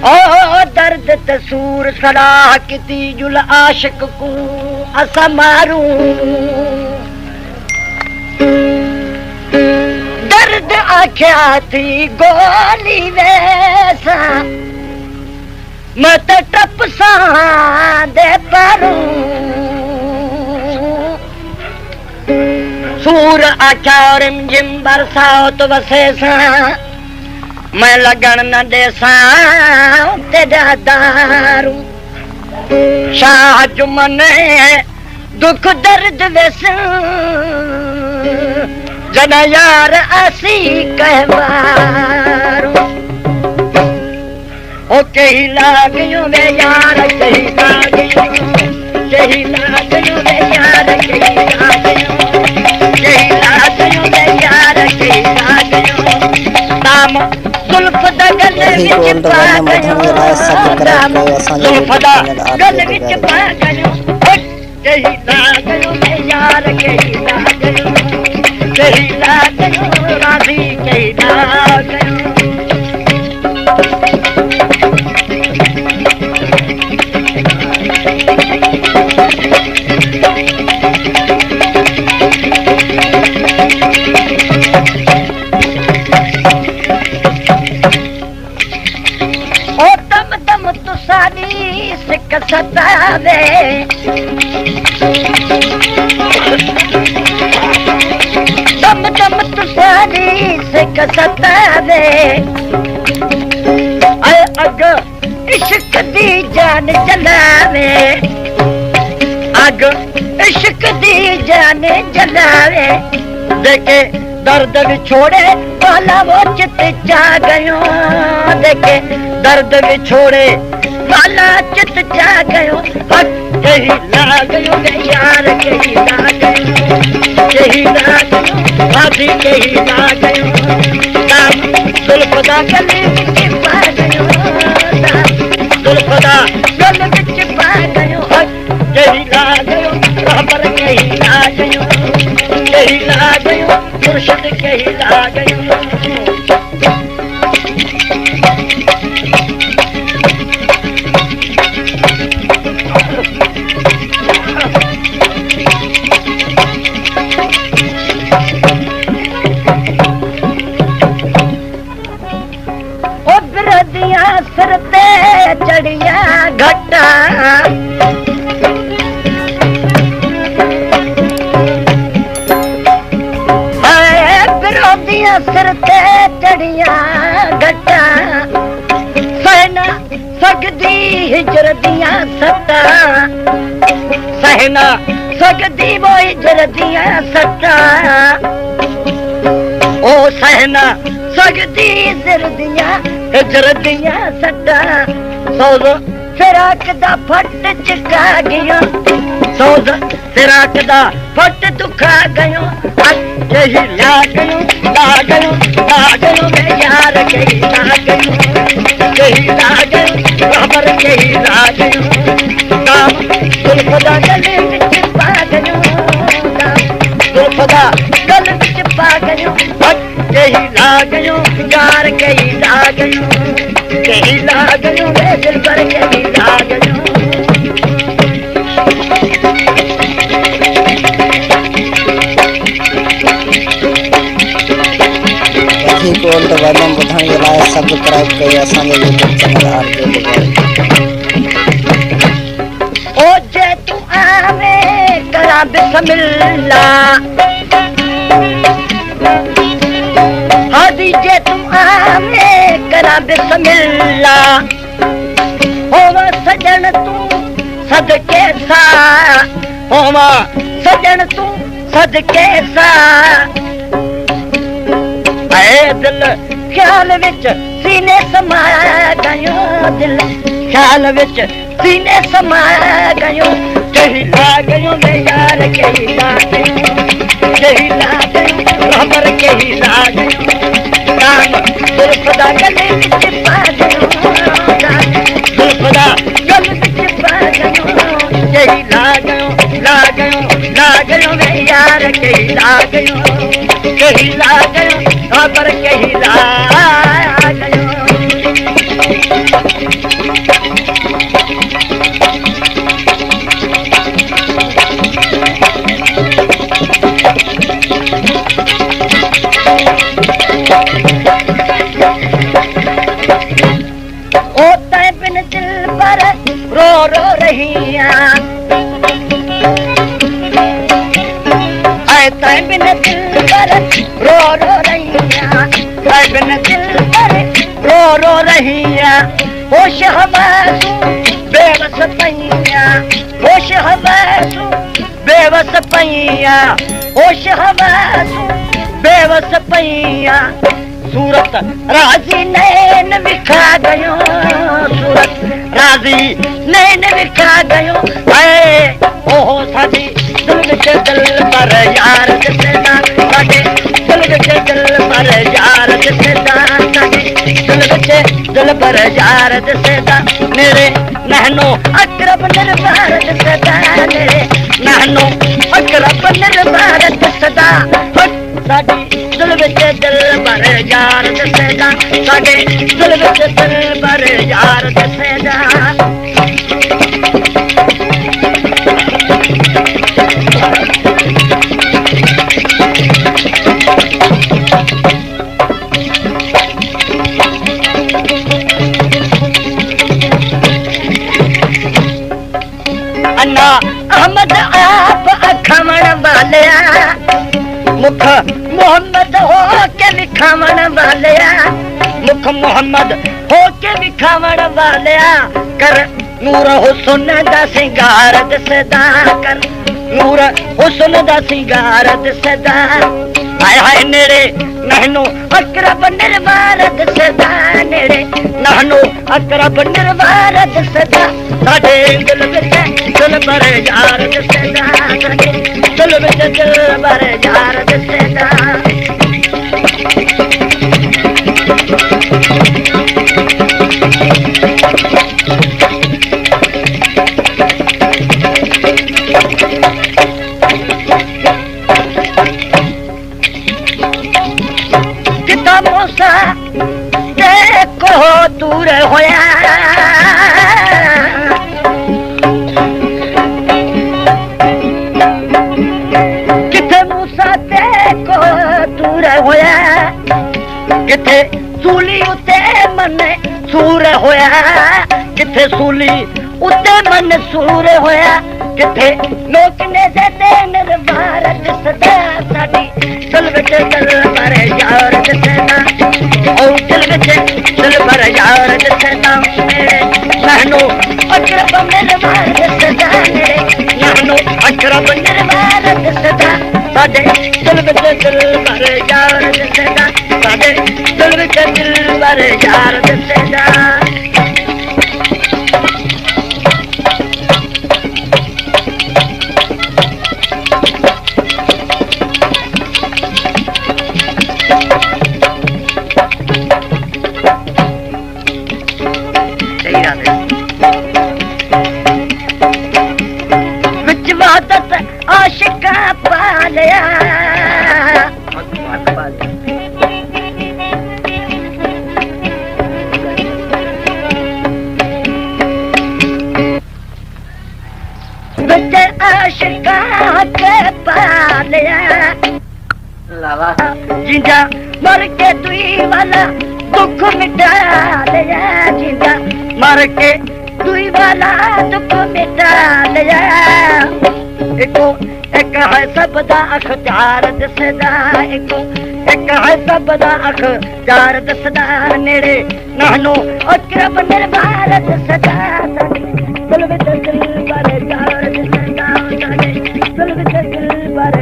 ओ दर्द तसूर सलाह किती जुल आशिक को असा मारू दर्द आख्या थी गोली वैसा मत टप सा दे पारू सूर आख्या रिमझिम बरसाओ तो वसेसा मैं लगन न देसा तेरा दारू शाह जुमन दुख दर्द वेस जना यार असी कहवारू ओ कही लागयो वे यार कही लागयो वे यार कही लागयो वे यार कही लागयो नाम जुल्फ दा गल विच पा गयो जुल्फ दा गल विच पा गयो कही लागयो वे यार कही लागयो राजी कही लागयो सिक सतावे दम दम तुसारी सिक सतावे अग इश्क दी जान जलावे अग इश्क दी जान जलावे देखे दर्द विछोड़े वाला वो चित जा गयो देखे दर्द विछोड़े वाला चित जा गयो कही लागयो वे यार कही लागयो भाभी कही लागयो नाम जुल्फ दा गले विच पा गयो जुल्फ दा गले विच पा गयो कही लागयो रहबर कही लागयो मुर्शिद कही लागयो सरते चढ़िया घटा विरोधिया सरते चढ़िया घटा सहना सकदी हिजर दिया सटा सहना सकदी वो हिजर दिया सटा ओ सहना सकदी हिजर दिया सटा सौद फिराक दा फट चका गया सौद फिराक दा फट दुखा गयो कही लागयो वे यार कही लागयो खबर कही लागयो काम जुल्फ दा गले विच पा गयो जुल्फ दा गले विच पा गयो कही लागयो यार कही लागयो वे दिल पर कही लागयो कोल तो वदम बुधण के लाए सब्सक्राइब करिए असांजे यूट्यूब चैनल आरके बुधाई ओ जे तू आवे करा बिस्मिल्लाह हादी जे तू आवे करा बिस्मिल्लाह होवा सजन तू सदके सा होवा सजन तू सदके सा दिल ख्याल विच सीने समा गयो दिल ख्याल विच सीने समा गयो कही लागयो वे यार कही लागयो खबर कही लागयो नाम जुल्फ दा गले विच पा गयो जुल्फ दा गले विच पा गयो कही लागयो वे यार कही लागयो खबर कही लागयो रो रो रहिया आए तै बिन दिल पर रो रो रहिया तै बिन दिल पर रो रो रहिया होश हवासू बेवस पैया होश हवासू बेवस पैया होश हवासू बेवस पैया सूरत राजी नैन विखा गयो सूरत राजी नैन विखा गयो ओहो साडी दिल विच दिल पर यार दिसदा साडे दिल विच दिल पर यार दिसदा साडे दिल विच दिल पर यार दिसदा मेरे नहनो अकरब निर्भर दिसदा मेरे नहनो अकरब निर्भर दिसदा साडी दिल विच दिल पर यार दिसदा साडे दिल विच दिल पर यार दिसदा अन्ना अहमद आप अखमण वालिया मुख मोहम्मद हो के विखावण वालिया मुख मोहम्मद हो के विखावण वालिया कर नूर हुस्न दा सिंगार दिसदा कर नूर हुस्न दा सिंगार दिसदा हाय हाय नेड़े नहनो अकरब निर्वार दिसदा नेड़े नहनो अकरब निर्वार दिसदा साडे दिल विच दिल पर यार दिसदा साडे दिल विच दिल पर यार दिसदा किता मूसा देखो दूर होया किथे मूसा देखो दूर होया किथे सूली उते मन सूर होया किथे सूली उते मन सूर होया किथे लोक ने दे निर्वार दिसदा साडी दिल विच दिल पर यार दिसदा ओ दिल विच दिल पर यार दिसदा नहनो अकरब निर्वार दिसदा नहनो अकरब निर्वार दिसदा साडे दिल विच दिल पर यार दिसदा साडे दिल विच दिल पर यार दिसदा विच वादत आशिका पालिया विच आशिका के पालिया जिंदा मर के दुई वाला दुख मिटा लिया जिंदा मर के दुई वाला दुख मिटा लिया एको एक है सब दा अखत्यार दिसदा एको एक है सब दा अखत्यार दिसदा नेड़े नहनो अकरब निर्वार दिसदा दिल विच दिल पर यार दिसदा दिल विच दिल पर